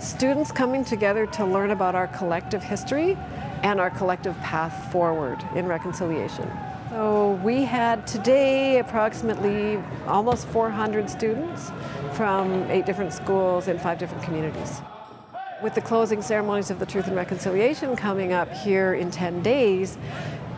students coming together to learn about our collective history and our collective path forward in reconciliation. So we had today approximately almost 400 students from 8 different schools in 5 different communities. With the closing ceremonies of the Truth and Reconciliation coming up here in 10 days,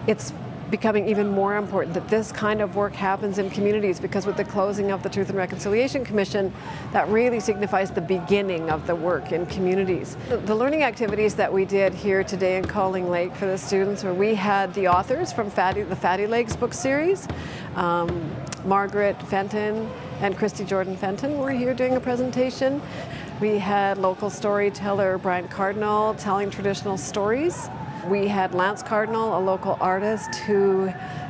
it's becoming even more important that this kind of work happens in communities, because with the closing of the Truth and Reconciliation Commission, that really signifies the beginning of the work in communities. The learning activities that we did here today in Calling Lake for the students, where we had the authors from the Fatty Legs book series, Margaret Fenton and Christy Jordan Fenton were here doing a presentation. We had local storyteller Brian Cardinal telling traditional stories. We had Lance Cardinal, a local artist who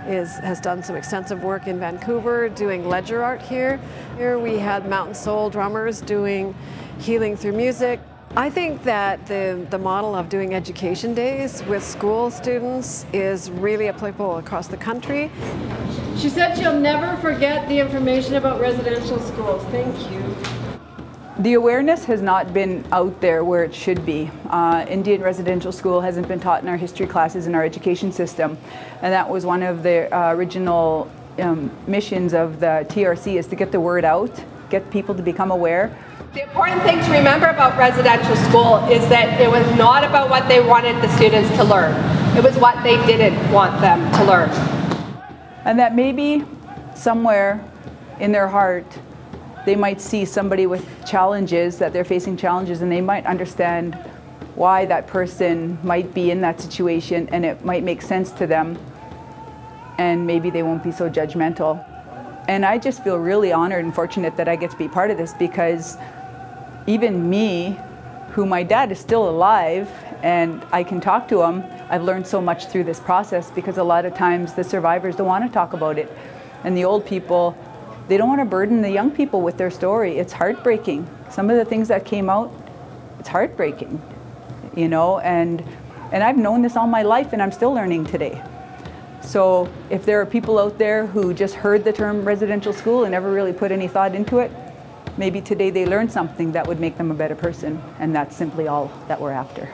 has done some extensive work in Vancouver doing ledger art here. Here we had Mountain Soul drummers doing healing through music. I think that the model of doing education days with school students is really applicable across the country. She said she'll never forget the information about residential schools. Thank you. The awareness has not been out there where it should be. Indian residential school hasn't been taught in our history classes in our education system, and that was one of the original missions of the TRC, is to get the word out, get people to become aware. The important thing to remember about residential school is that it was not about what they wanted the students to learn. It was what they didn't want them to learn. And that maybe somewhere in their heart they might see somebody with challenges, that they're facing challenges, and they might understand why that person might be in that situation, and it might make sense to them, and maybe they won't be so judgmental. And I just feel really honored and fortunate that I get to be part of this, because even me, who my dad is still alive and I can talk to him, I've learned so much through this process, because a lot of times the survivors don't want to talk about it, and the old people, they don't want to burden the young people with their story. It's heartbreaking. Some of the things that came out, it's heartbreaking, you know, and I've known this all my life, and I'm still learning today. So if there are people out there who just heard the term residential school and never really put any thought into it, maybe today they learned something that would make them a better person, and that's simply all that we're after.